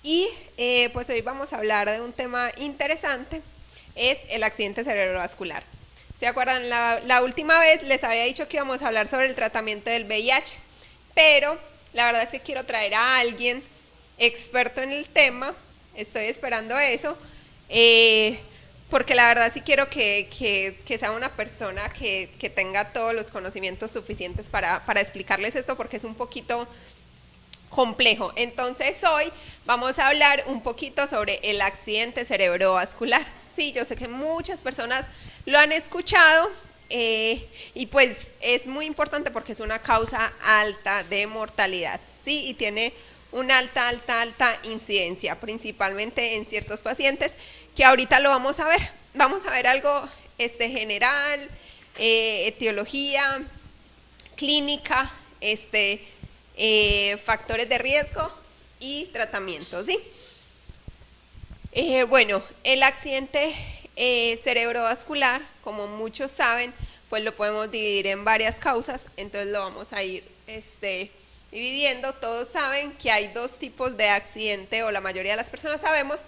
Y pues hoy vamos a hablar de un tema interesante, es el accidente cerebrovascular. ¿Se acuerdan? La última vez les había dicho que íbamos a hablar sobre el tratamiento del VIH, pero la verdad es que quiero traer a alguien experto en el tema, estoy esperando eso, porque la verdad sí quiero que sea una persona que tenga todos los conocimientos suficientes para explicarles esto, porque es un poquito complejo. Entonces hoy vamos a hablar un poquito sobre el accidente cerebrovascular. Sí, yo sé que muchas personas lo han escuchado y pues es muy importante porque es una causa alta de mortalidad, sí, y tiene una alta incidencia, principalmente en ciertos pacientes que ahorita lo vamos a ver. Vamos a ver algo general, etiología, clínica, factores de riesgo y tratamiento, ¿sí? Bueno, el accidente cerebrovascular, como muchos saben, pues lo podemos dividir en varias causas, entonces lo vamos a ir dividiendo. Todos saben que hay dos tipos de accidente, o la mayoría de las personas sabemos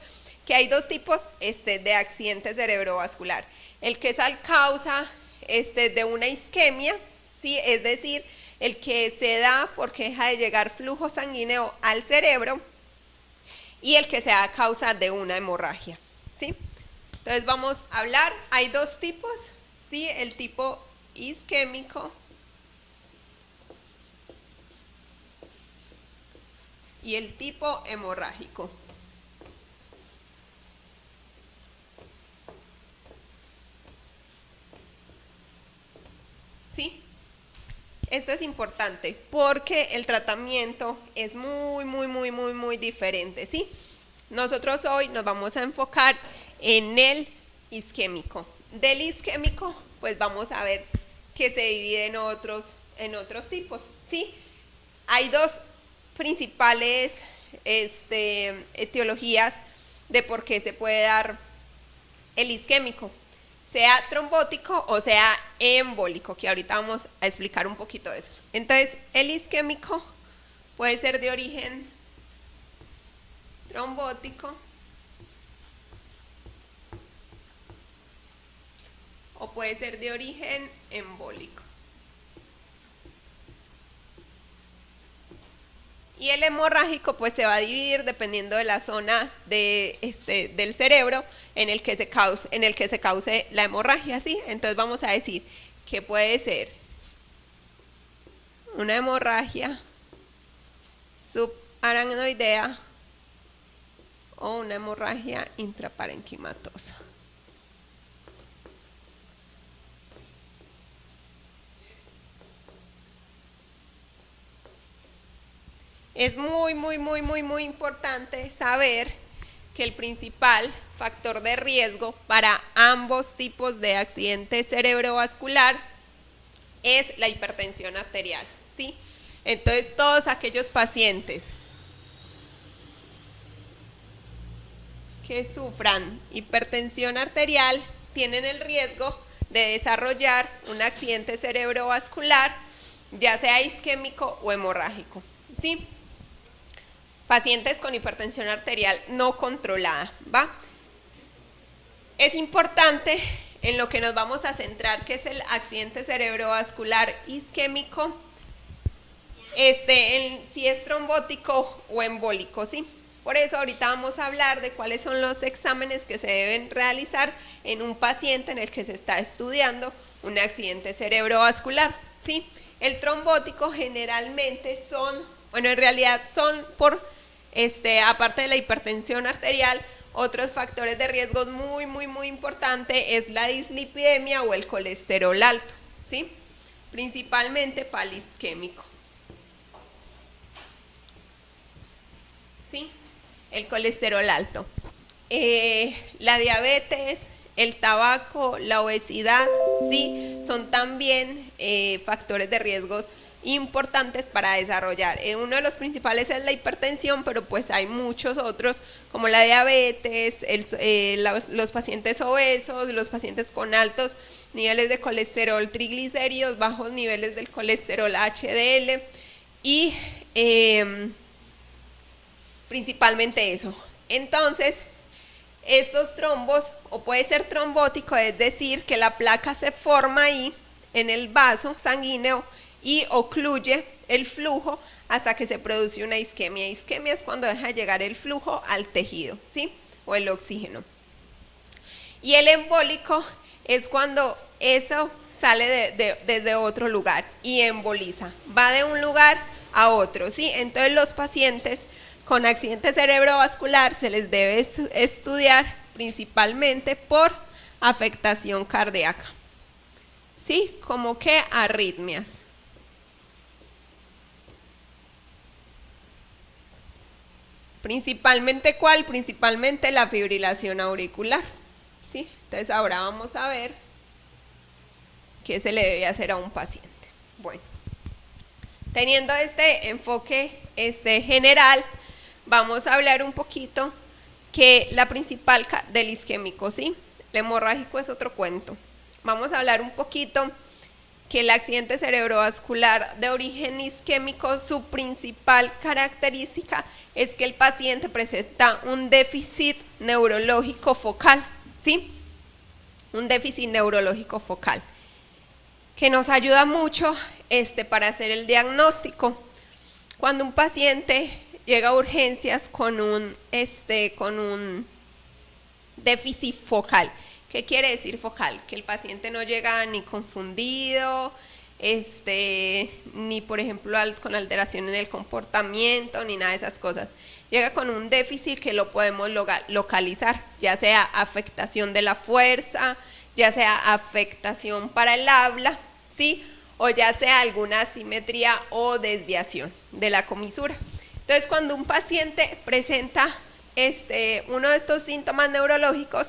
que hay dos tipos de accidente cerebrovascular. El que es a causa de una isquemia, ¿sí? Es decir, el que se da porque deja de llegar flujo sanguíneo al cerebro, y el que se da a causa de una hemorragia, ¿sí? Entonces vamos a hablar, hay dos tipos, ¿sí? El tipo isquémico y el tipo hemorrágico. ¿Sí? Esto es importante porque el tratamiento es muy diferente, ¿sí? Nosotros hoy nos vamos a enfocar en el isquémico. Del isquémico, pues vamos a ver que se divide en otros tipos, ¿sí? Hay dos principales etiologías de por qué se puede dar el isquémico, sea trombótico o sea embólico, que ahorita vamos a explicar un poquito de eso. Entonces, el isquémico puede ser de origen trombótico o puede ser de origen embólico. Y el hemorrágico pues se va a dividir dependiendo de la zona del cerebro en el que se cause la hemorragia, ¿sí? Entonces vamos a decir que puede ser una hemorragia subaracnoidea o una hemorragia intraparenquimatosa. Es muy importante saber que el principal factor de riesgo para ambos tipos de accidente cerebrovascular es la hipertensión arterial, ¿sí? Entonces, todos aquellos pacientes que sufran hipertensión arterial tienen el riesgo de desarrollar un accidente cerebrovascular, ya sea isquémico o hemorrágico, ¿sí? Pacientes con hipertensión arterial no controlada, ¿va? Es importante en lo que nos vamos a centrar, que es el accidente cerebrovascular isquémico, en si es trombótico o embólico, ¿sí? Por eso ahorita vamos a hablar de cuáles son los exámenes que se deben realizar en un paciente en el que se está estudiando un accidente cerebrovascular, ¿sí? El trombótico generalmente en realidad son aparte de la hipertensión arterial, otros factores de riesgo muy importante es la dislipidemia o el colesterol alto, ¿sí? Principalmente para el isquémico, ¿sí? El colesterol alto. La diabetes, el tabaco, la obesidad, sí, son también factores de riesgos importantes para desarrollar. Uno de los principales es la hipertensión, pero pues hay muchos otros como la diabetes, los pacientes obesos, los pacientes con altos niveles de colesterol, triglicéridos, bajos niveles del colesterol HDL y principalmente eso. Entonces, estos trombos, o puede ser trombótico, es decir, que la placa se forma ahí en el vaso sanguíneo y ocluye el flujo hasta que se produce una isquemia. Isquemia es cuando deja de llegar el flujo al tejido, ¿sí? O el oxígeno. Y el embólico es cuando eso sale desde otro lugar y emboliza, va de un lugar a otro, ¿sí? Entonces los pacientes con accidente cerebrovascular se les debe estudiar principalmente por afectación cardíaca, ¿sí? Como que arritmias. Principalmente, ¿cuál? Principalmente la fibrilación auricular, ¿sí? Entonces ahora vamos a ver qué se le debe hacer a un paciente. Bueno, teniendo este enfoque general, vamos a hablar un poquito que la principal del isquémico, ¿sí? El hemorrágico es otro cuento. Vamos a hablar un poquito que el accidente cerebrovascular de origen isquémico, su principal característica es que el paciente presenta un déficit neurológico focal, ¿sí? Un déficit neurológico focal, que nos ayuda mucho para hacer el diagnóstico. Cuando un paciente llega a urgencias con un déficit focal. ¿Qué quiere decir focal? Que el paciente no llega ni confundido, ni por ejemplo con alteración en el comportamiento, ni nada de esas cosas. Llega con un déficit que lo podemos localizar, ya sea afectación de la fuerza, ya sea afectación para el habla, ¿sí? O ya sea alguna asimetría o desviación de la comisura. Entonces, cuando un paciente presenta uno de estos síntomas neurológicos,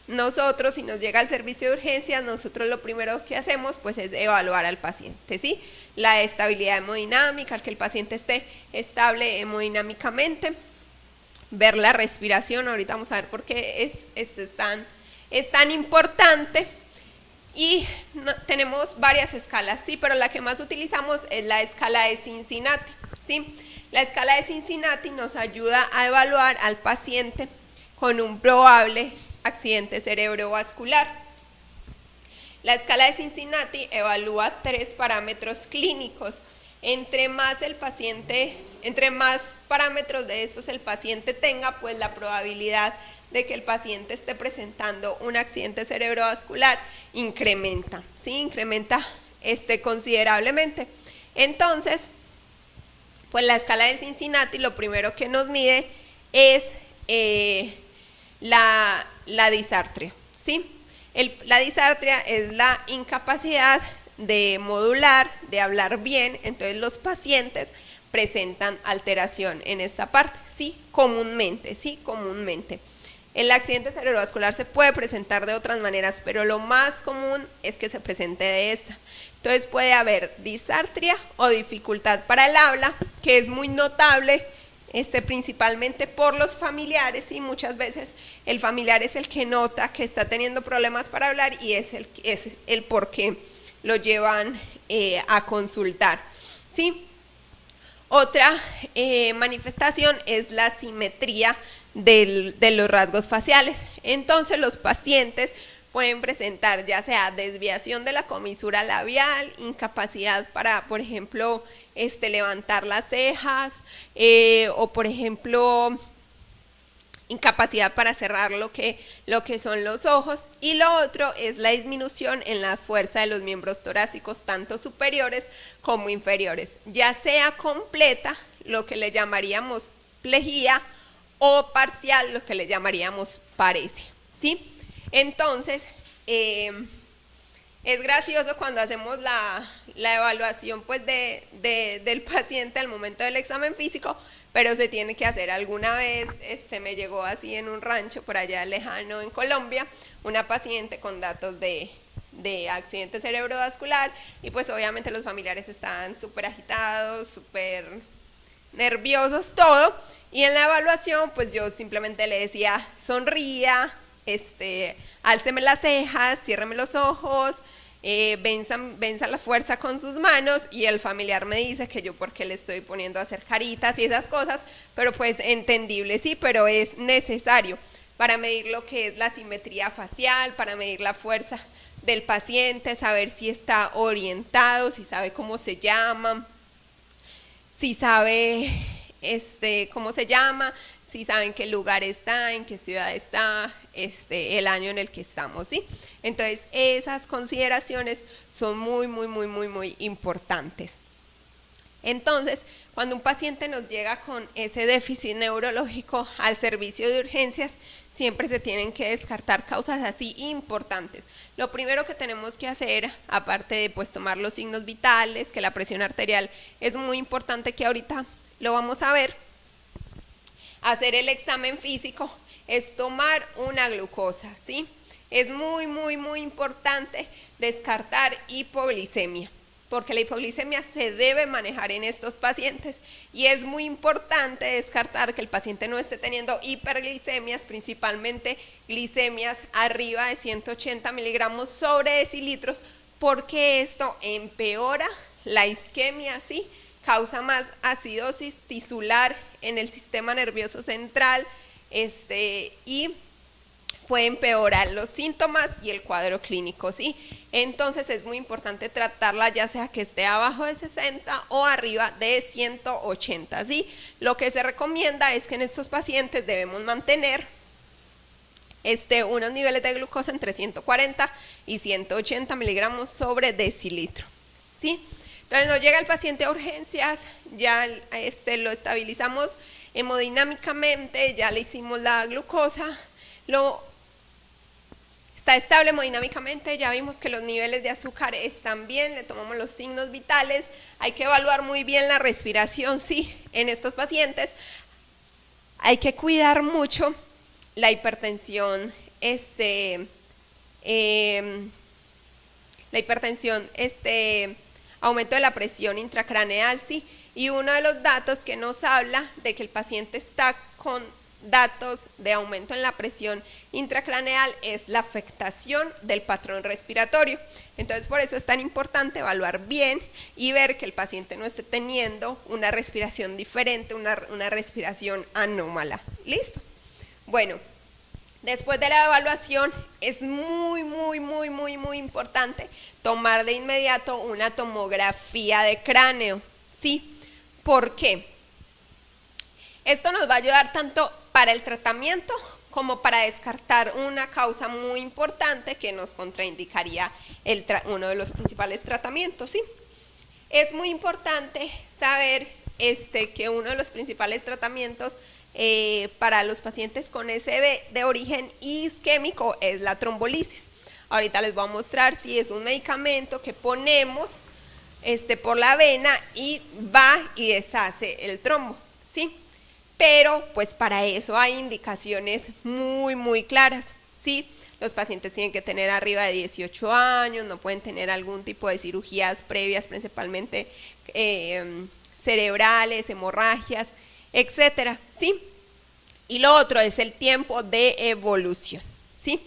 nosotros, si nos llega al servicio de urgencias, nosotros lo primero que hacemos pues es evaluar al paciente, ¿sí? La estabilidad hemodinámica, que el paciente esté estable hemodinámicamente, ver la respiración, ahorita vamos a ver por qué es tan importante. Y tenemos varias escalas, sí, pero la que más utilizamos es la escala de Cincinnati, ¿sí? La escala de Cincinnati nos ayuda a evaluar al paciente con un probable accidente cerebrovascular. La escala de Cincinnati evalúa 3 parámetros clínicos. Entre más parámetros de estos el paciente tenga, pues la probabilidad de que el paciente esté presentando un accidente cerebrovascular incrementa, ¿sí? Incrementa considerablemente. Entonces, pues la escala de Cincinnati lo primero que nos mide es la disartria, ¿sí? La disartria es la incapacidad de modular, de hablar bien. Entonces los pacientes presentan alteración en esta parte, ¿sí? Comúnmente, ¿sí? Comúnmente. El accidente cerebrovascular se puede presentar de otras maneras, pero lo más común es que se presente de esta. Entonces puede haber disartria o dificultad para el habla, que es muy notable, principalmente por los familiares, y muchas veces el familiar es el que nota que está teniendo problemas para hablar y es el por qué lo llevan a consultar, ¿sí? Otra manifestación es la simetría de los rasgos faciales. Entonces los pacientes pueden presentar ya sea desviación de la comisura labial, incapacidad para, por ejemplo, levantar las cejas, o por ejemplo, incapacidad para cerrar lo que son los ojos. Y lo otro es la disminución en la fuerza de los miembros torácicos, tanto superiores como inferiores, ya sea completa, lo que le llamaríamos plejía, o parcial, lo que le llamaríamos paresia, ¿sí? Entonces, es gracioso cuando hacemos la evaluación pues del paciente al momento del examen físico, pero se tiene que hacer. Alguna vez me llegó así en un rancho por allá lejano en Colombia, una paciente con datos de accidente cerebrovascular, y pues obviamente los familiares estaban súper agitados, súper nerviosos, todo, y en la evaluación pues yo simplemente le decía: álceme las cejas, ciérreme los ojos, venza la fuerza con sus manos, y el familiar me dice que yo por qué le estoy poniendo a hacer caritas y esas cosas, pero pues entendible, sí, pero es necesario para medir lo que es la simetría facial, para medir la fuerza del paciente, saber si está orientado, si sabe cómo se llama, si sabe cómo se llama, si sabe en qué lugar está, en qué ciudad está, el año en el que estamos, ¿sí? Entonces, esas consideraciones son muy importantes. Entonces, cuando un paciente nos llega con ese déficit neurológico al servicio de urgencias, siempre se tienen que descartar causas así importantes. Lo primero que tenemos que hacer, aparte de pues tomar los signos vitales, que la presión arterial es muy importante, que ahorita lo vamos a ver, hacer el examen físico, es tomar una glucosa, ¿sí? Es muy importante descartar hipoglicemia, porque la hipoglicemia se debe manejar en estos pacientes, y es muy importante descartar que el paciente no esté teniendo hiperglicemias, principalmente glicemias arriba de 180 miligramos sobre decilitros, porque esto empeora la isquemia, ¿sí? Causa más acidosis tisular en el sistema nervioso central, y puede empeorar los síntomas y el cuadro clínico, ¿sí? Entonces es muy importante tratarla, ya sea que esté abajo de 60 o arriba de 180, ¿sí? Lo que se recomienda es que en estos pacientes debemos mantener unos niveles de glucosa entre 140 y 180 miligramos sobre decilitro, ¿sí? Entonces nos llega el paciente a urgencias, ya lo estabilizamos hemodinámicamente, ya le hicimos la glucosa, está estable hemodinámicamente, ya vimos que los niveles de azúcar están bien, le tomamos los signos vitales, hay que evaluar muy bien la respiración, sí, en estos pacientes hay que cuidar mucho la hipertensión, aumento de la presión intracraneal, sí, y uno de los datos que nos habla de que el paciente está con datos de aumento en la presión intracraneal es la afectación del patrón respiratorio. Entonces, por eso es tan importante evaluar bien y ver que el paciente no esté teniendo una respiración diferente, una respiración anómala. ¿Listo? Bueno, después de la evaluación es muy importante tomar de inmediato una tomografía de cráneo, ¿sí? ¿Por qué? Esto nos va a ayudar tanto para el tratamiento como para descartar una causa muy importante que nos contraindicaría uno de los principales tratamientos, ¿sí? Es muy importante saber que uno de los principales tratamientos para los pacientes con SB de origen isquémico es la trombolisis. Ahorita les voy a mostrar si es un medicamento que ponemos por la vena y va y deshace el trombo, ¿sí? Pero pues para eso hay indicaciones muy claras, ¿sí? Los pacientes tienen que tener arriba de 18 años, no pueden tener algún tipo de cirugías previas, principalmente cerebrales, hemorragias, etcétera, ¿sí? Y lo otro es el tiempo de evolución, ¿sí?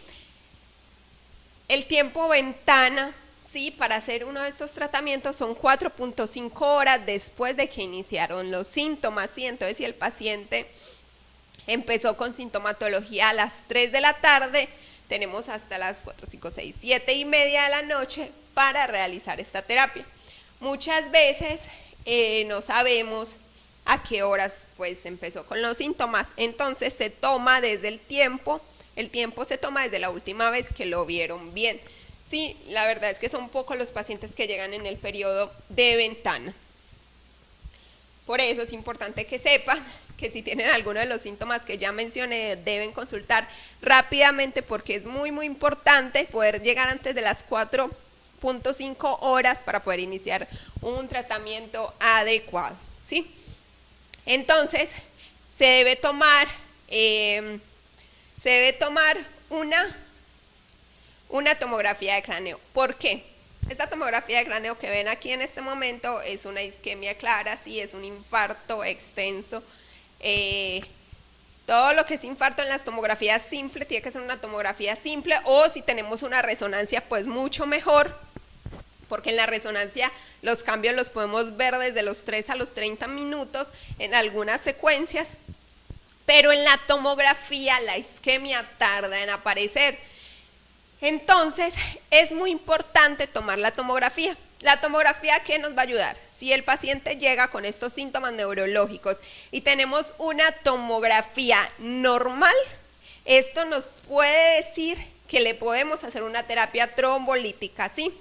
El tiempo ventana, ¿sí? Para hacer uno de estos tratamientos son 4.5 horas después de que iniciaron los síntomas, ¿sí? Entonces, si el paciente empezó con sintomatología a las 3 de la tarde, tenemos hasta las 4, 5, 6, 7 y media de la noche para realizar esta terapia. Muchas veces no sabemos a qué horas pues empezó con los síntomas, entonces se toma desde el tiempo se toma desde la última vez que lo vieron bien. Sí, la verdad es que son pocos los pacientes que llegan en el periodo de ventana. Por eso es importante que sepan que si tienen alguno de los síntomas que ya mencioné, deben consultar rápidamente, porque es muy importante poder llegar antes de las 4.5 horas para poder iniciar un tratamiento adecuado, ¿sí? Entonces, se debe tomar una tomografía de cráneo. ¿Por qué? Esta tomografía de cráneo que ven aquí en este momento es una isquemia clara, sí, es un infarto extenso. Todo lo que es infarto en las tomografías simples tiene que ser una tomografía simple, o si tenemos una resonancia, pues mucho mejor, porque en la resonancia los cambios los podemos ver desde los 3 a los 30 minutos en algunas secuencias, pero en la tomografía la isquemia tarda en aparecer. Entonces, es muy importante tomar la tomografía. La tomografía, ¿qué nos va a ayudar? Si el paciente llega con estos síntomas neurológicos y tenemos una tomografía normal, esto nos puede decir que le podemos hacer una terapia trombolítica, ¿sí?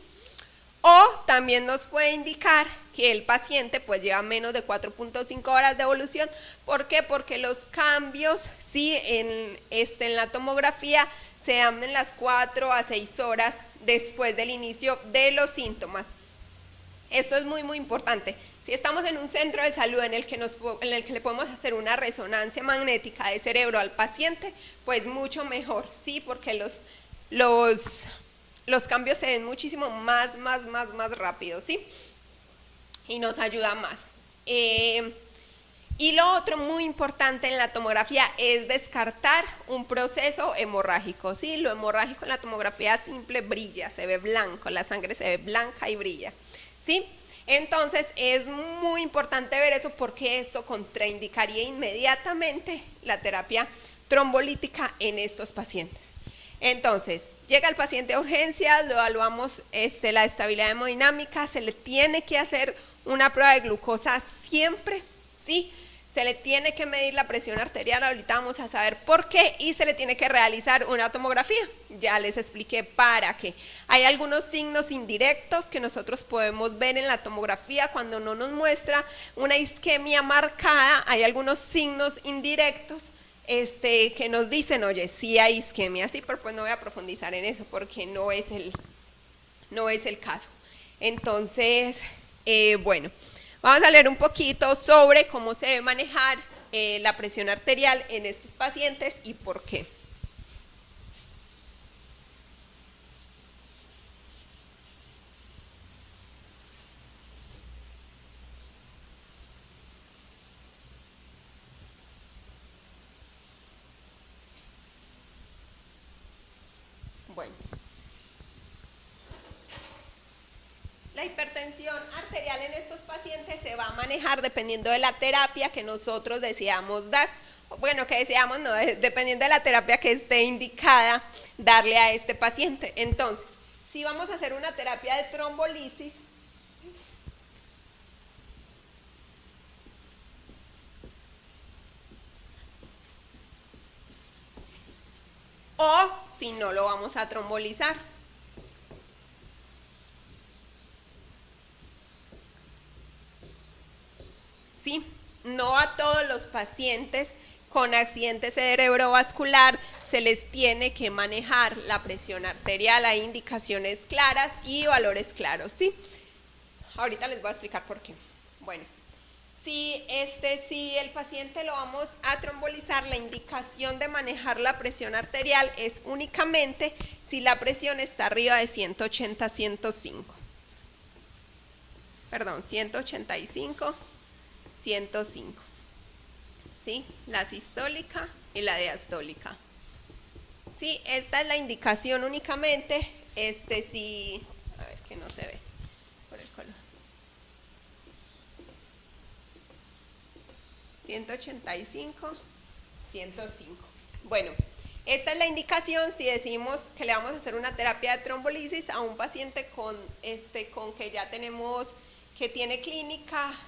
O también nos puede indicar que el paciente pues lleva menos de 4.5 horas de evolución. ¿Por qué? Porque los cambios, sí, en la tomografía se dan en las 4 a 6 horas después del inicio de los síntomas. Esto es muy, muy importante. Si estamos en un centro de salud en el que le podemos hacer una resonancia magnética de cerebro al paciente, pues mucho mejor, ¿sí? Porque los cambios se ven muchísimo más rápido, ¿sí? Y nos ayuda más. Y lo otro muy importante en la tomografía es descartar un proceso hemorrágico, ¿sí? Lo hemorrágico en la tomografía simple brilla, se ve blanco, la sangre se ve blanca y brilla, ¿sí? Entonces es muy importante ver eso porque esto contraindicaría inmediatamente la terapia trombolítica en estos pacientes. Entonces, llega el paciente a urgencias, lo evaluamos la estabilidad hemodinámica, se le tiene que hacer una prueba de glucosa siempre, ¿sí? Se le tiene que medir la presión arterial, ahorita vamos a saber por qué, y se le tiene que realizar una tomografía. Ya les expliqué para qué. Hay algunos signos indirectos que nosotros podemos ver en la tomografía cuando no nos muestra una isquemia marcada. Hay algunos signos indirectos que nos dicen, oye, sí hay isquemia, sí, pero pues no voy a profundizar en eso porque no es el caso. Entonces, bueno, vamos a leer un poquito sobre cómo se debe manejar la presión arterial en estos pacientes y por qué. Bueno, la hipertensión arterial en estos pacientes se va a manejar dependiendo de la terapia que nosotros deseamos dar. Bueno, que deseamos, no, dependiendo de la terapia que esté indicada darle a este paciente. Entonces, si vamos a hacer una terapia de trombolisis, o si no lo vamos a trombolizar. ¿Sí? No a todos los pacientes con accidente cerebrovascular se les tiene que manejar la presión arterial, hay indicaciones claras y valores claros, ¿sí? Ahorita les voy a explicar por qué. Bueno, si el paciente lo vamos a trombolizar, la indicación de manejar la presión arterial es únicamente si la presión está arriba de 180, 105. Perdón, 185, 105. ¿Sí? La sistólica y la diastólica. Sí, esta es la indicación únicamente, si, a ver que no se ve por el color. 185, 105. Bueno, esta es la indicación si decimos que le vamos a hacer una terapia de trombolisis a un paciente con que ya tenemos, que tiene clínica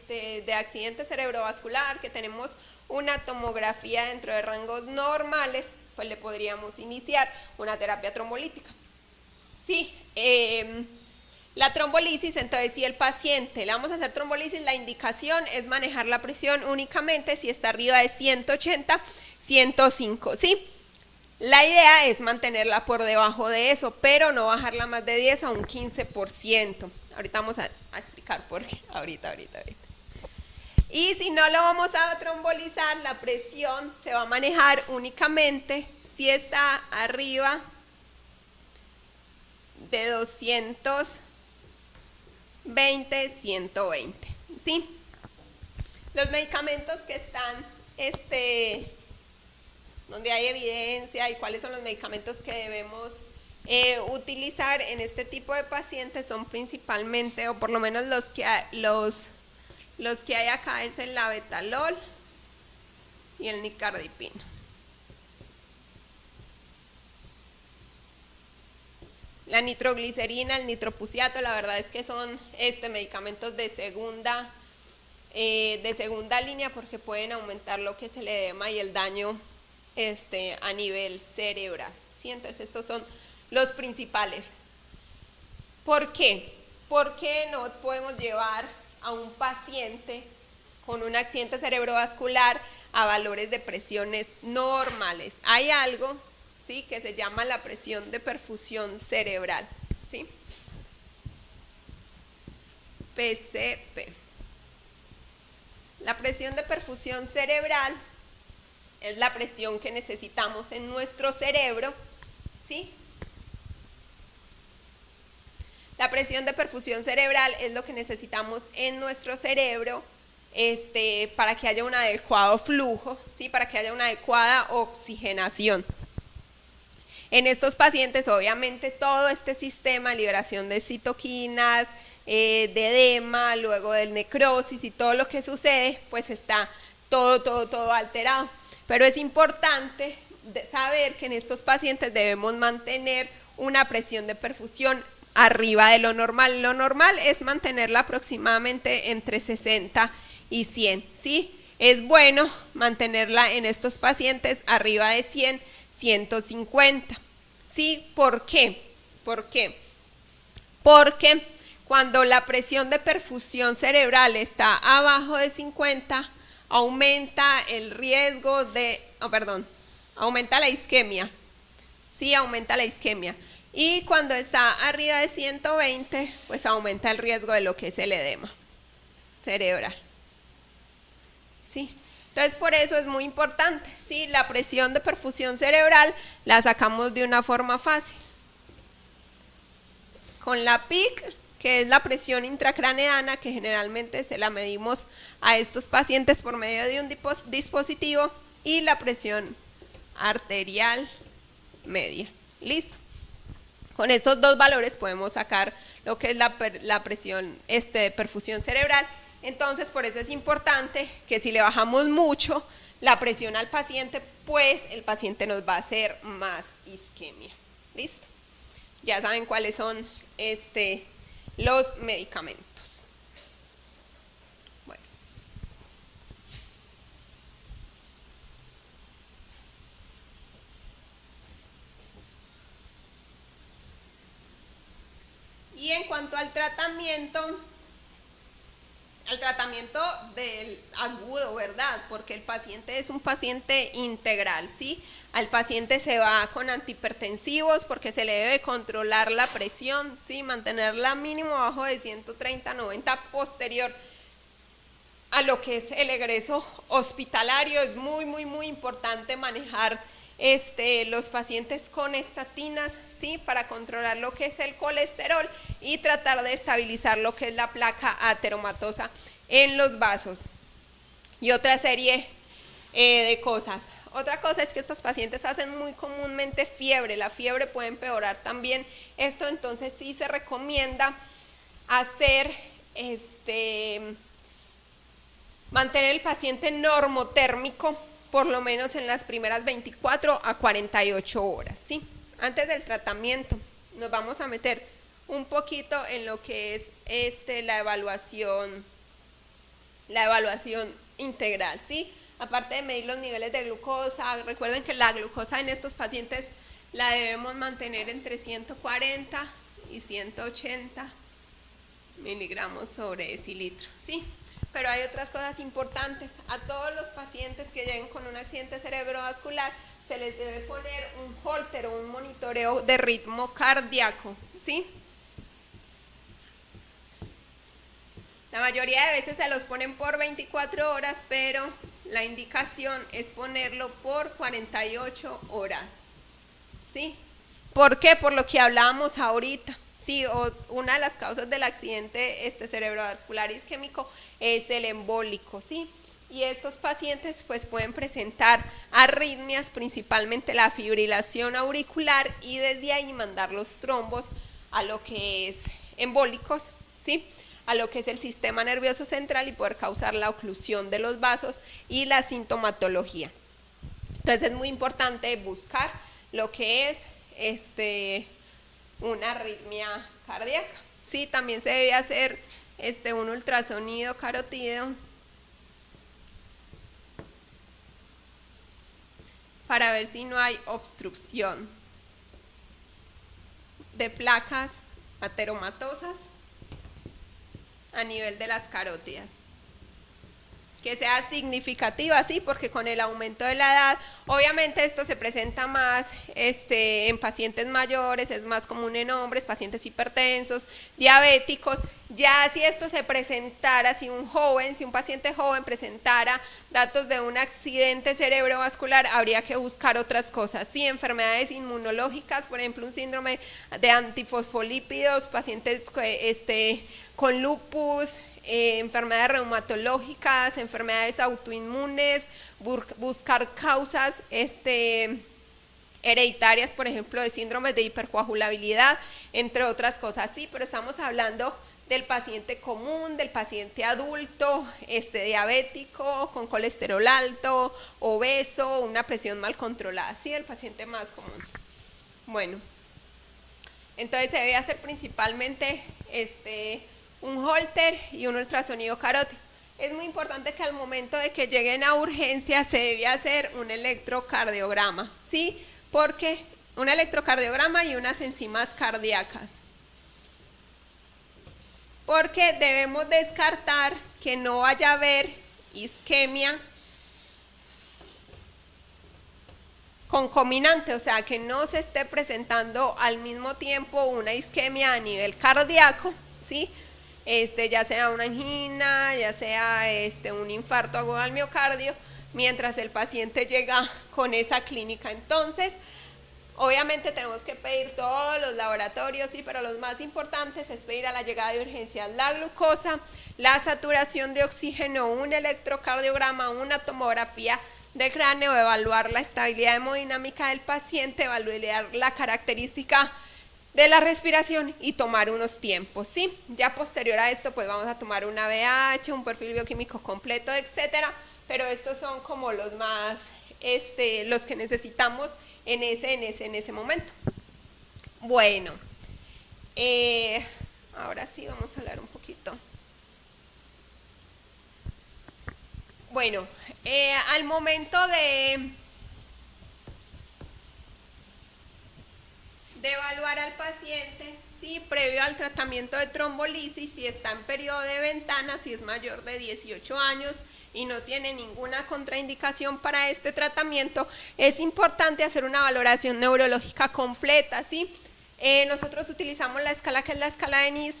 de accidente cerebrovascular, que tenemos una tomografía dentro de rangos normales, pues le podríamos iniciar una terapia trombolítica. Sí, la trombolisis, entonces si el paciente le vamos a hacer trombolisis, la indicación es manejar la presión únicamente si está arriba de 180, 105, ¿sí? La idea es mantenerla por debajo de eso, pero no bajarla más de 10 a un 15%. Ahorita vamos a explicar por qué, ahorita. Y si no lo vamos a trombolizar, la presión se va a manejar únicamente si está arriba de 220, 120, ¿sí? Los medicamentos que están, donde hay evidencia y cuáles son los medicamentos que debemos utilizar en este tipo de pacientes son principalmente, o por lo menos los que hay acá, es el labetalol y el nicardipino. La nitroglicerina, el nitroprusiato, la verdad es que son medicamentos de segunda línea, porque pueden aumentar lo que es el edema y el daño a nivel cerebral. ¿Sí? Entonces estos son los principales. ¿Por qué? Porque no podemos llevar a un paciente con un accidente cerebrovascular a valores de presiones normales. Hay algo, ¿sí?, que se llama la presión de perfusión cerebral, ¿sí? PCP. La presión de perfusión cerebral es la presión que necesitamos en nuestro cerebro, ¿sí? La presión de perfusión cerebral es lo que necesitamos en nuestro cerebro para que haya un adecuado flujo, ¿sí?, para que haya una adecuada oxigenación. En estos pacientes, obviamente, todo este sistema, liberación de citoquinas, de edema, luego del necrosis y todo lo que sucede, pues está todo alterado. Pero es importante saber que en estos pacientes debemos mantener una presión de perfusión arriba de lo normal. Lo normal es mantenerla aproximadamente entre 60 y 100, ¿sí? Es bueno mantenerla en estos pacientes arriba de 100, 150. ¿Sí? ¿Por qué? ¿Por qué? Porque cuando la presión de perfusión cerebral está abajo de 50, aumenta el riesgo de, aumenta la isquemia. Sí, aumenta la isquemia. Y cuando está arriba de 120, pues aumenta el riesgo de lo que es el edema cerebral. Sí. Entonces, por eso es muy importante, ¿sí? La presión de perfusión cerebral la sacamos de una forma fácil. Con la PIC, que es la presión intracraneana, que generalmente se la medimos a estos pacientes por medio de un dispositivo, y la presión arterial media. Listo. Con estos dos valores podemos sacar lo que es la presión de perfusión cerebral. Entonces, por eso es importante que si le bajamos mucho la presión al paciente, pues el paciente nos va a hacer más isquemia. ¿Listo? Ya saben cuáles son los medicamentos. Bueno. Y en cuanto al tratamiento del agudo, ¿verdad? Porque el paciente es un paciente integral, ¿sí? Al paciente se va con antihipertensivos porque se le debe controlar la presión, ¿sí? Mantenerla mínimo abajo de 130/90 posterior a lo que es el egreso hospitalario. Es muy importante manejar los pacientes con estatinas, ¿sí?, para controlar lo que es el colesterol y tratar de estabilizar lo que es la placa ateromatosa en los vasos. Y otra serie de cosas. Otra cosa es que estos pacientes hacen muy comúnmente fiebre. La fiebre puede empeorar también esto, entonces sí se recomienda hacer mantener el paciente normotérmico por lo menos en las primeras 24 a 48 horas, ¿sí? Antes del tratamiento nos vamos a meter un poquito en lo que es la evaluación integral, ¿sí? Aparte de medir los niveles de glucosa, recuerden que la glucosa en estos pacientes la debemos mantener entre 140 y 180 miligramos sobre decilitro, ¿sí? Pero hay otras cosas importantes. A todos los pacientes que lleguen con un accidente cerebrovascular se les debe poner un holter o un monitoreo de ritmo cardíaco, ¿sí? La mayoría de veces se los ponen por 24 horas, pero la indicación es ponerlo por 48 horas, ¿sí? ¿Por qué? Por lo que hablábamos ahorita. Sí, una de las causas del accidente cerebrovascular isquémico es el embólico, ¿sí? y estos pacientes pues pueden presentar arritmias, principalmente la fibrilación auricular, y desde ahí mandar los trombos a lo que es embólicos, ¿sí?, a lo que es el sistema nervioso central y poder causar la oclusión de los vasos y la sintomatología. Entonces es muy importante buscar lo que es una arritmia cardíaca. Sí, también se debe hacer un ultrasonido carotídeo para ver si no hay obstrucción de placas ateromatosas a nivel de las carótidas, que sea significativa, sí, porque con el aumento de la edad, obviamente esto se presenta más en pacientes mayores, es más común en hombres, pacientes hipertensos, diabéticos. Ya si esto se presentara, si un paciente joven presentara datos de un accidente cerebrovascular, habría que buscar otras cosas, sí, enfermedades inmunológicas, por ejemplo, un síndrome de antifosfolípidos, pacientes con lupus, enfermedades reumatológicas, enfermedades autoinmunes, buscar causas hereditarias, por ejemplo, de síndromes de hipercoagulabilidad, entre otras cosas, sí, pero estamos hablando del paciente común, del paciente adulto, diabético, con colesterol alto, obeso, una presión mal controlada, sí, el paciente más común. Bueno, entonces se debe hacer principalmente un Holter y un ultrasonido carótido. Es muy importante que al momento de que lleguen a urgencia se debe hacer un electrocardiograma, ¿sí? Porque un electrocardiograma y unas enzimas cardíacas. Porque debemos descartar que no vaya a haber isquemia concominante, o sea, que no se esté presentando al mismo tiempo una isquemia a nivel cardíaco, ¿sí? Ya sea una angina, ya sea un infarto agudo al miocardio, mientras el paciente llega con esa clínica. Entonces, obviamente tenemos que pedir todos los laboratorios, sí, pero los más importantes es pedir a la llegada de urgencias la glucosa, la saturación de oxígeno, un electrocardiograma, una tomografía de cráneo, evaluar la estabilidad hemodinámica del paciente, evaluar la característica de la respiración y tomar unos tiempos, ¿sí? Ya posterior a esto, pues vamos a tomar una ABH, un perfil bioquímico completo, etcétera, pero estos son como los más, los que necesitamos en ese momento. Bueno, ahora sí vamos a hablar un poquito. Bueno, al momento de evaluar al paciente, sí, previo al tratamiento de trombolisis, si está en periodo de ventana, si es mayor de 18 años y no tiene ninguna contraindicación para este tratamiento, es importante hacer una valoración neurológica completa, ¿sí? Nosotros utilizamos la escala que es la escala de NIS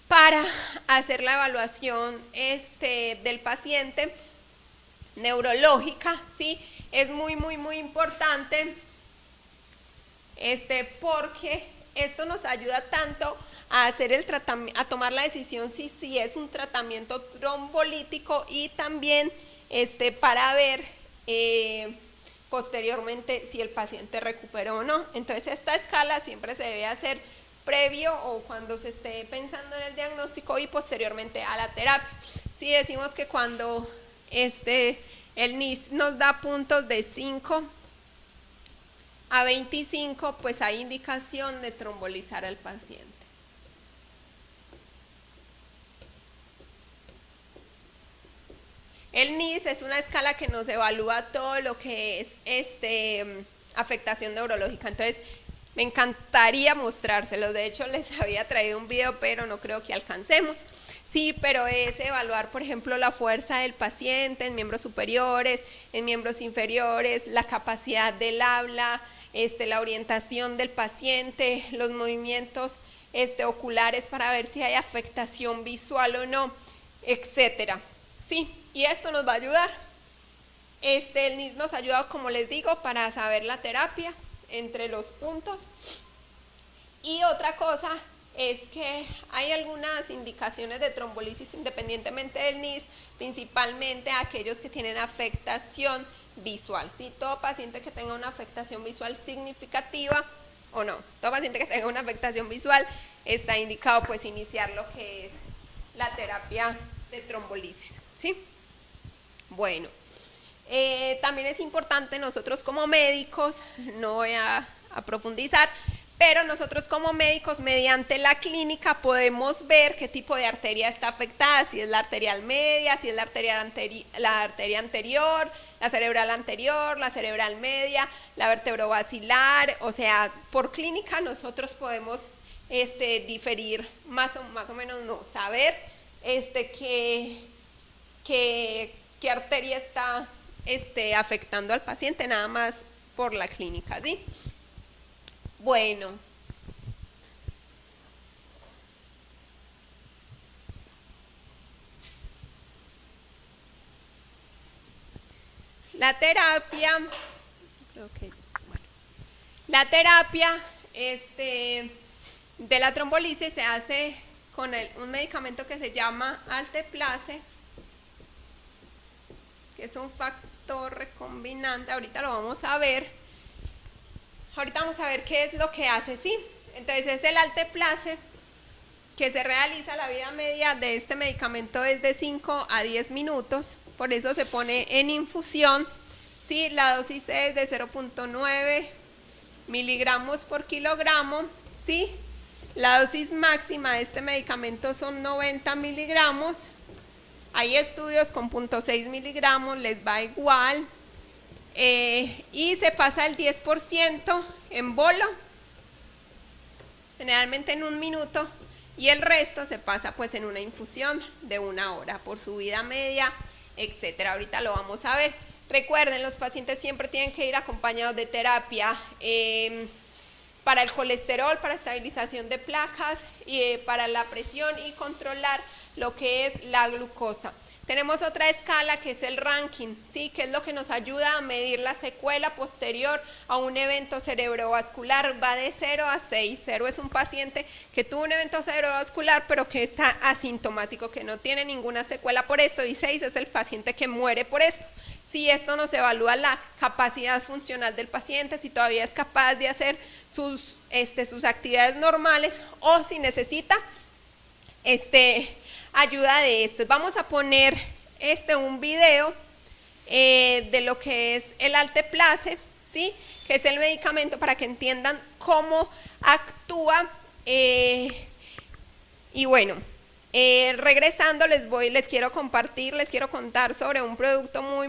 para hacer la evaluación del paciente neurológica, ¿sí? Es muy importante porque esto nos ayuda tanto a hacer el tratamiento, a tomar la decisión si es un tratamiento trombolítico, y también para ver posteriormente si el paciente recuperó o no. Entonces esta escala siempre se debe hacer previo o cuando se esté pensando en el diagnóstico y posteriormente a la terapia. Si decimos que cuando el NIS nos da puntos de 5 a 25, pues hay indicación de trombolizar al paciente. El NIS es una escala que nos evalúa todo lo que es afectación neurológica. Entonces, me encantaría mostrárselos. De hecho, les había traído un video, pero no creo que alcancemos. Sí, pero es evaluar, por ejemplo, la fuerza del paciente en miembros superiores, en miembros inferiores, la capacidad del habla, la orientación del paciente, los movimientos oculares para ver si hay afectación visual o no, etcétera. Sí, y esto nos va a ayudar. El NIS nos ayuda, como les digo, para saber la terapia entre los puntos. Y otra cosa es que hay algunas indicaciones de trombolisis independientemente del NIS, principalmente aquellos que tienen afectación visual. ¿Sí? Todo paciente que tenga una afectación visual significativa, o no, todo paciente que tenga una afectación visual está indicado pues iniciar lo que es la terapia de trombolisis. ¿Sí? Bueno, también es importante nosotros como médicos, no voy a profundizar, pero nosotros como médicos mediante la clínica podemos ver qué tipo de arteria está afectada, si es la arterial media, si es la arteria anterior, la cerebral media, la vertebrobasilar, o sea, por clínica nosotros podemos diferir más o menos, no, saber qué arteria está afectando al paciente, nada más por la clínica, ¿sí? Bueno, la terapia de la trombolisis se hace con un medicamento que se llama Alteplase, que es un factor recombinante. Ahorita lo vamos a ver. Ahorita vamos a ver qué es lo que hace, ¿sí? Entonces es el Alteplase que se realiza. La vida media de este medicamento es de 5 a 10 minutos, por eso se pone en infusión, ¿sí? La dosis es de 0.9 miligramos por kilogramo, ¿sí? La dosis máxima de este medicamento son 90 miligramos. Hay estudios con 0.6 miligramos, les va igual. Y se pasa el 10% en bolo, generalmente en 1 minuto, y el resto se pasa pues en una infusión de 1 hora por su vida media, etcétera. Ahorita lo vamos a ver. Recuerden, los pacientes siempre tienen que ir acompañados de terapia para el colesterol, para estabilización de placas, para la presión y controlar lo que es la glucosa. Tenemos otra escala que es el ranking, ¿sí? Que es lo que nos ayuda a medir la secuela posterior a un evento cerebrovascular. Va de 0 a 6. 0 es un paciente que tuvo un evento cerebrovascular pero que está asintomático, que no tiene ninguna secuela por esto, y 6 es el paciente que muere por esto. Si esto nos evalúa la capacidad funcional del paciente, si todavía es capaz de hacer sus actividades normales o si necesita ayuda de esto. Vamos a poner un video de lo que es el Alteplase, ¿sí? Que es el medicamento, para que entiendan cómo actúa. Y bueno, regresando les quiero contar sobre un producto muy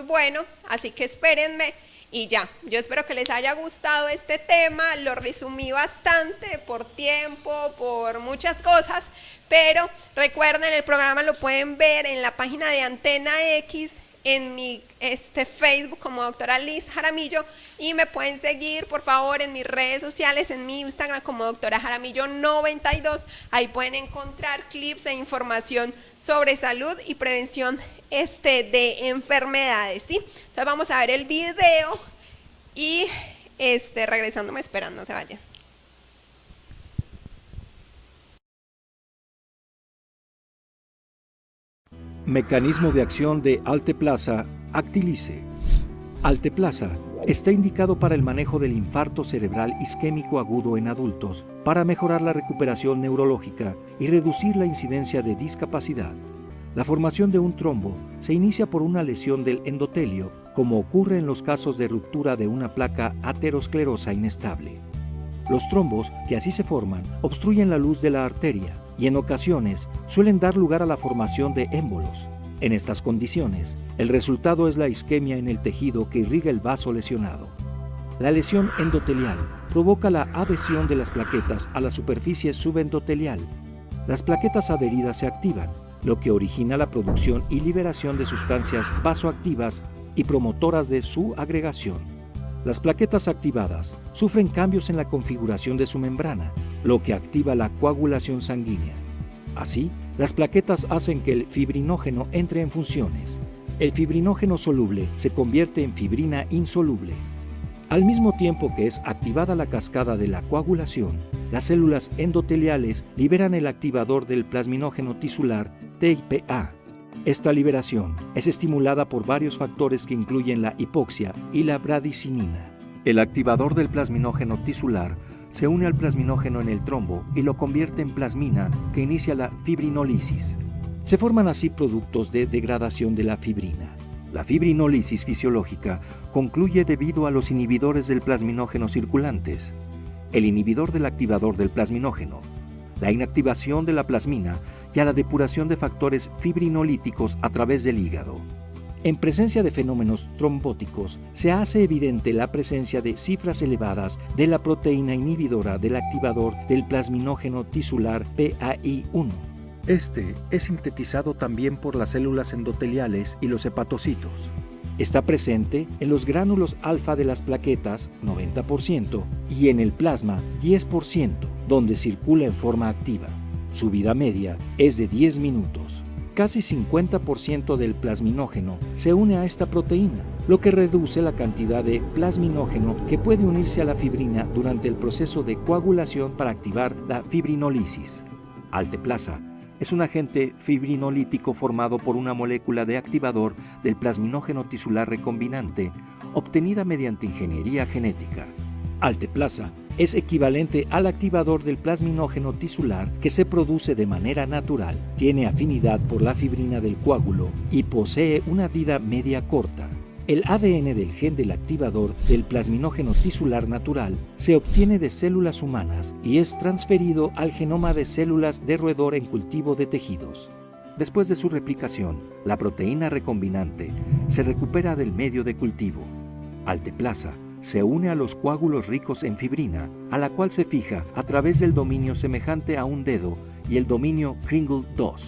bueno, así que espérenme. Y ya, yo espero que les haya gustado este tema. Lo resumí bastante por tiempo, por muchas cosas, pero recuerden, el programa lo pueden ver en la página de Antena X, en mi Facebook como doctora Liz Jaramillo, y me pueden seguir por favor en mis redes sociales, en mi Instagram como doctora Jaramillo 92. Ahí pueden encontrar clips e información sobre salud y prevención de enfermedades, ¿sí? Entonces vamos a ver el video y regresando me esperan, no se vayan. Mecanismo de acción de Alteplase Actilice. Alteplase está indicado para el manejo del infarto cerebral isquémico agudo en adultos, para mejorar la recuperación neurológica y reducir la incidencia de discapacidad. La formación de un trombo se inicia por una lesión del endotelio, como ocurre en los casos de ruptura de una placa aterosclerosa inestable. Los trombos, que así se forman, obstruyen la luz de la arteria y en ocasiones suelen dar lugar a la formación de émbolos. En estas condiciones, el resultado es la isquemia en el tejido que irriga el vaso lesionado. La lesión endotelial provoca la adhesión de las plaquetas a la superficie subendotelial. Las plaquetas adheridas se activan, lo que origina la producción y liberación de sustancias vasoactivas y promotoras de su agregación. Las plaquetas activadas sufren cambios en la configuración de su membrana, lo que activa la coagulación sanguínea. Así, las plaquetas hacen que el fibrinógeno entre en funciones. El fibrinógeno soluble se convierte en fibrina insoluble. Al mismo tiempo que es activada la cascada de la coagulación, las células endoteliales liberan el activador del plasminógeno tisular TIPA. Esta liberación es estimulada por varios factores que incluyen la hipoxia y la bradicinina. El activador del plasminógeno tisular se une al plasminógeno en el trombo y lo convierte en plasmina, que inicia la fibrinólisis. Se forman así productos de degradación de la fibrina. La fibrinólisis fisiológica concluye debido a los inhibidores del plasminógeno circulantes, el inhibidor del activador del plasminógeno, la inactivación de la plasmina y a la depuración de factores fibrinolíticos a través del hígado. En presencia de fenómenos trombóticos, se hace evidente la presencia de cifras elevadas de la proteína inhibidora del activador del plasminógeno tisular PAI-1. Este es sintetizado también por las células endoteliales y los hepatocitos. Está presente en los gránulos alfa de las plaquetas, 90%, y en el plasma, 10%, donde circula en forma activa. Su vida media es de 10 minutos. Casi 50% del plasminógeno se une a esta proteína, lo que reduce la cantidad de plasminógeno que puede unirse a la fibrina durante el proceso de coagulación para activar la fibrinólisis. Alteplasa es un agente fibrinolítico formado por una molécula de activador del plasminógeno tisular recombinante obtenida mediante ingeniería genética. Alteplasa es equivalente al activador del plasminógeno tisular que se produce de manera natural, tiene afinidad por la fibrina del coágulo y posee una vida media corta. El ADN del gen del activador del plasminógeno tisular natural se obtiene de células humanas y es transferido al genoma de células de roedor en cultivo de tejidos. Después de su replicación, la proteína recombinante se recupera del medio de cultivo. Alteplasa se une a los coágulos ricos en fibrina, a la cual se fija a través del dominio semejante a un dedo y el dominio Kringle-2.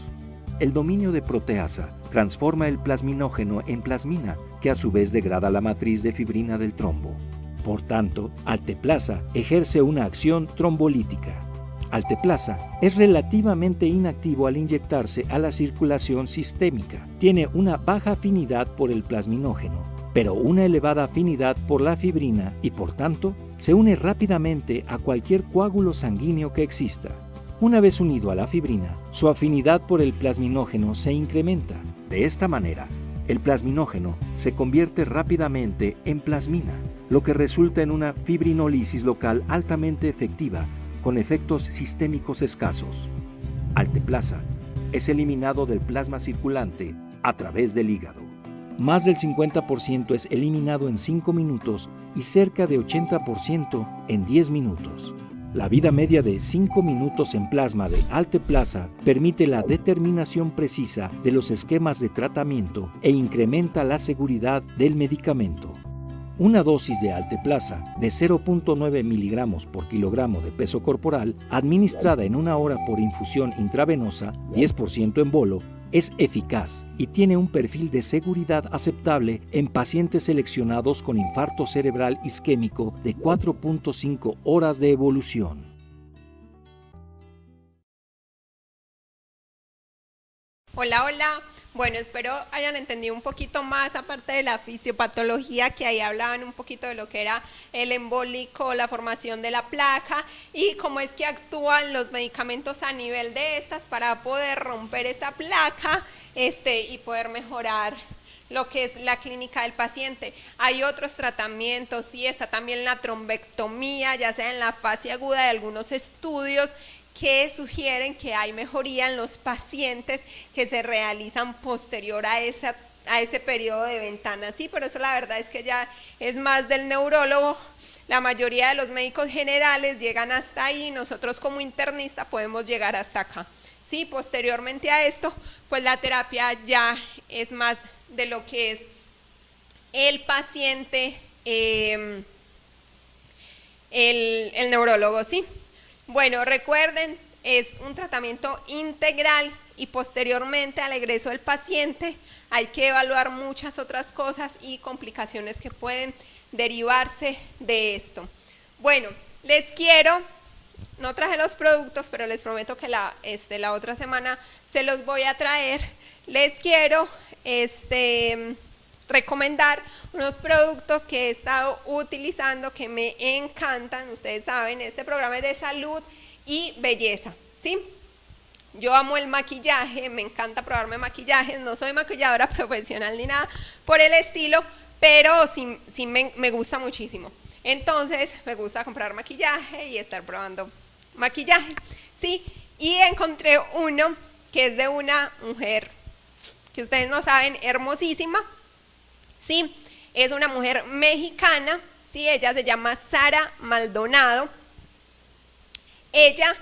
El dominio de proteasa transforma el plasminógeno en plasmina, que a su vez degrada la matriz de fibrina del trombo. Por tanto, alteplasa ejerce una acción trombolítica. Alteplasa es relativamente inactivo al inyectarse a la circulación sistémica. Tiene una baja afinidad por el plasminógeno, pero una elevada afinidad por la fibrina y por tanto se une rápidamente a cualquier coágulo sanguíneo que exista. Una vez unido a la fibrina, su afinidad por el plasminógeno se incrementa. De esta manera, el plasminógeno se convierte rápidamente en plasmina, lo que resulta en una fibrinólisis local altamente efectiva, con efectos sistémicos escasos. Alteplasa es eliminado del plasma circulante a través del hígado. Más del 50% es eliminado en 5 minutos y cerca de 80% en 10 minutos. La vida media de 5 minutos en plasma de alteplasa permite la determinación precisa de los esquemas de tratamiento e incrementa la seguridad del medicamento. Una dosis de alteplasa de 0.9 miligramos por kilogramo de peso corporal, administrada en 1 hora por infusión intravenosa, 10% en bolo, es eficaz y tiene un perfil de seguridad aceptable en pacientes seleccionados con infarto cerebral isquémico de 4.5 horas de evolución. Hola, hola. Bueno, espero hayan entendido un poquito más, aparte de la fisiopatología, que ahí hablaban un poquito de lo que era el embólico, la formación de la placa y cómo es que actúan los medicamentos a nivel de estas para poder romper esa placa y poder mejorar lo que es la clínica del paciente. Hay otros tratamientos, sí, está también la trombectomía, ya sea en la fase aguda de algunos estudios que sugieren que hay mejoría en los pacientes que se realizan posterior a ese periodo de ventana. Sí, pero eso la verdad es que ya es más del neurólogo. La mayoría de los médicos generales llegan hasta ahí, nosotros como internista podemos llegar hasta acá. Sí, posteriormente a esto, pues la terapia ya es más de lo que es el paciente, el neurólogo, ¿sí? Bueno, recuerden, es un tratamiento integral y posteriormente al egreso del paciente hay que evaluar muchas otras cosas y complicaciones que pueden derivarse de esto. Bueno, no traje los productos, pero les prometo que la otra semana se los voy a traer. Les quiero recomendar unos productos que he estado utilizando que me encantan. Ustedes saben, este programa es de salud y belleza, ¿sí? Yo amo el maquillaje, me encanta probarme maquillajes, no soy maquilladora profesional ni nada por el estilo, pero sí me gusta muchísimo. Entonces me gusta comprar maquillaje y estar probando maquillaje, ¿sí? Y encontré uno que es de una mujer que ustedes no saben, hermosísima, ¿sí? Es una mujer mexicana, ¿sí? Ella se llama Sara Maldonado. Ella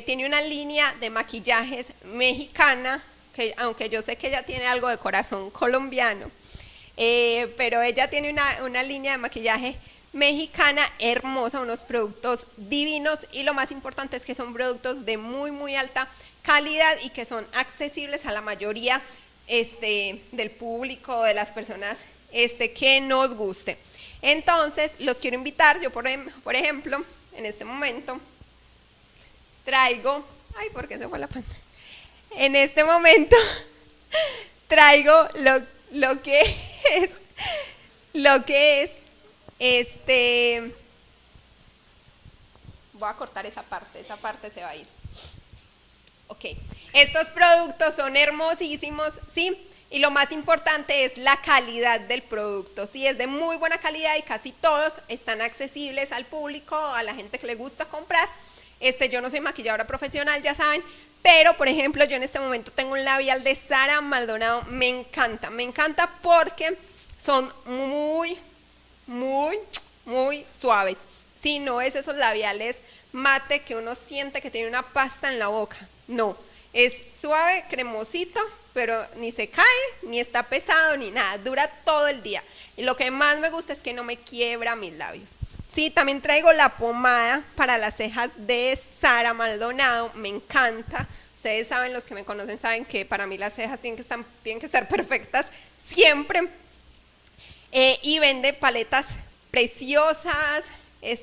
tiene una línea de maquillajes mexicana, que aunque yo sé que ella tiene algo de corazón colombiano, pero ella tiene una línea de maquillaje mexicana hermosa, unos productos divinos, y lo más importante es que son productos de muy muy alta calidad y que son accesibles a la mayoría del público, de las personas que nos guste. Entonces los quiero invitar. Yo por ejemplo en este momento traigo, ¿por qué se fue la pantalla? En este momento traigo lo que es voy a cortar esa parte se va a ir. Ok, estos productos son hermosísimos, ¿sí? Y lo más importante es la calidad del producto, ¿sí? Es de muy buena calidad y casi todos están accesibles al público, a la gente que le gusta comprar. Yo no soy maquilladora profesional, ya saben, pero por ejemplo yo en este momento tengo un labial de Sara Maldonado. Me encanta porque son muy suaves, ¿sí? No es esos labiales mate que uno siente que tiene una pasta en la boca, no, es suave, cremosito, pero ni se cae, ni está pesado, ni nada, dura todo el día. Y lo que más me gusta es que no me quiebra mis labios. Sí, también traigo la pomada para las cejas de Sara Maldonado, me encanta. Ustedes saben, los que me conocen saben que para mí las cejas tienen que estar perfectas siempre. Y vende paletas preciosas,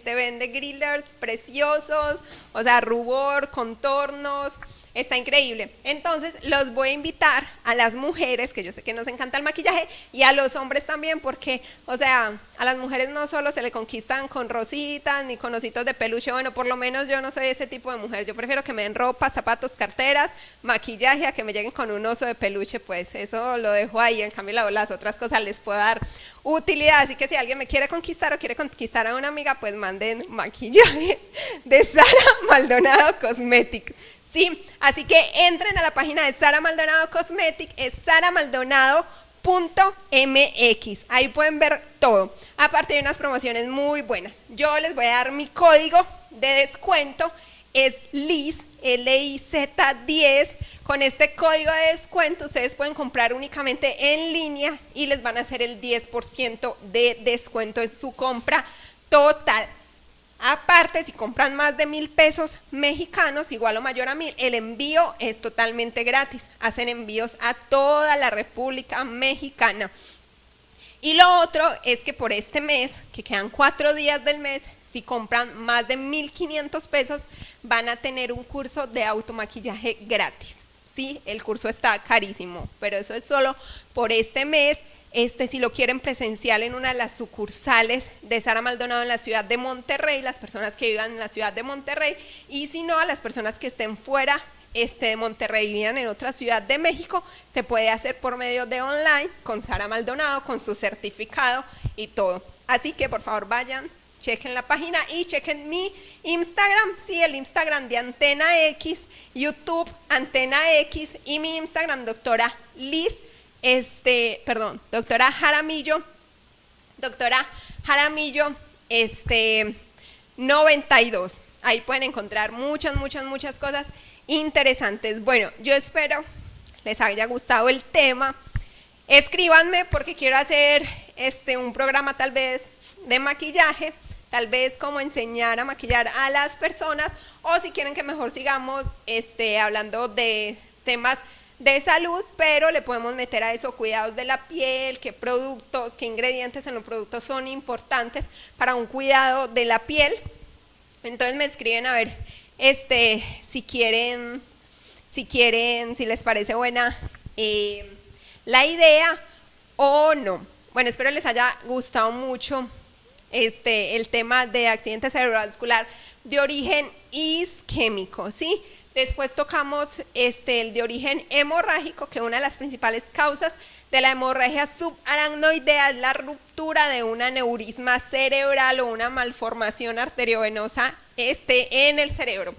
vende grillers preciosos, o sea, rubor, contornos, está increíble. Entonces los voy a invitar a las mujeres, que yo sé que nos encanta el maquillaje, y a los hombres también, porque, o sea, a las mujeres no solo se le conquistan con rositas ni con ositos de peluche. Bueno, por lo menos yo no soy ese tipo de mujer. Yo prefiero que me den ropa, zapatos, carteras, maquillaje, a que me lleguen con un oso de peluche. Pues eso lo dejo ahí. En cambio las otras cosas les puedo dar utilidad. Así que si alguien me quiere conquistar o quiere conquistar a una amiga, pues manden maquillaje de Sara Maldonado Cosmetics. Sí, así que entren a la página de Sara Maldonado Cosmetics, es saramaldonado.mx, ahí pueden ver todo. Aparte de unas promociones muy buenas, yo les voy a dar mi código de descuento, es LIZ, LIZ10. Con este código de descuento ustedes pueden comprar únicamente en línea y les van a hacer el 10% de descuento en su compra total. Aparte, si compran más de 1,000 pesos mexicanos, igual o mayor a 1,000, el envío es totalmente gratis. Hacen envíos a toda la República Mexicana. Y lo otro es que por este mes, que quedan 4 días del mes, si compran más de 1,500 pesos, van a tener un curso de automaquillaje gratis. Sí, el curso está carísimo, pero eso es solo por este mes. Si lo quieren presencial en una de las sucursales de Sara Maldonado en la ciudad de Monterrey, las personas que vivan en la ciudad de Monterrey, y si no, a las personas que estén fuera de Monterrey y vivan en otra ciudad de México, se puede hacer por medio de online con Sara Maldonado, con su certificado y todo. Así que por favor vayan, chequen la página y chequen mi Instagram, sí, el Instagram de Antena X, YouTube Antena X, y mi Instagram doctora Liz, doctora Jaramillo 92. Ahí pueden encontrar muchas cosas interesantes. Bueno, yo espero les haya gustado el tema. Escríbanme porque quiero hacer un programa tal vez de maquillaje, tal vez como enseñar a maquillar a las personas, o si quieren que mejor sigamos hablando de temas de salud, pero le podemos meter a eso cuidados de la piel, qué productos, qué ingredientes en los productos son importantes para un cuidado de la piel. Entonces me escriben a ver si les parece buena la idea, o no. Bueno, espero les haya gustado mucho el tema de accidente cerebrovascular de origen isquémico, ¿sí? Después tocamos el de origen hemorrágico, que una de las principales causas de la hemorragia subaracnoidea es la ruptura de un aneurisma cerebral o una malformación arteriovenosa en el cerebro.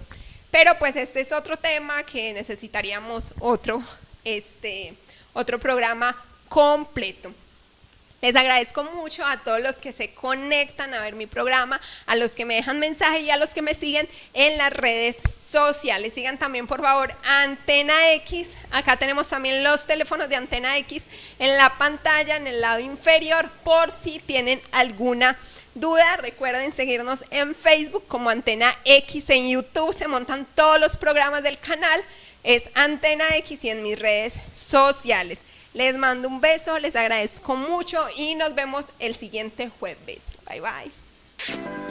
Pero pues este es otro tema que necesitaríamos otro programa completo. Les agradezco mucho a todos los que se conectan a ver mi programa, a los que me dejan mensaje y a los que me siguen en las redes sociales. Sigan también, por favor, Antena X. Acá tenemos también los teléfonos de Antena X en la pantalla, en el lado inferior, por si tienen alguna duda. Recuerden seguirnos en Facebook como Antena X. En YouTube se montan todos los programas del canal. Es Antena X y en mis redes sociales. Les mando un beso, les agradezco mucho y nos vemos el siguiente jueves. Bye, bye.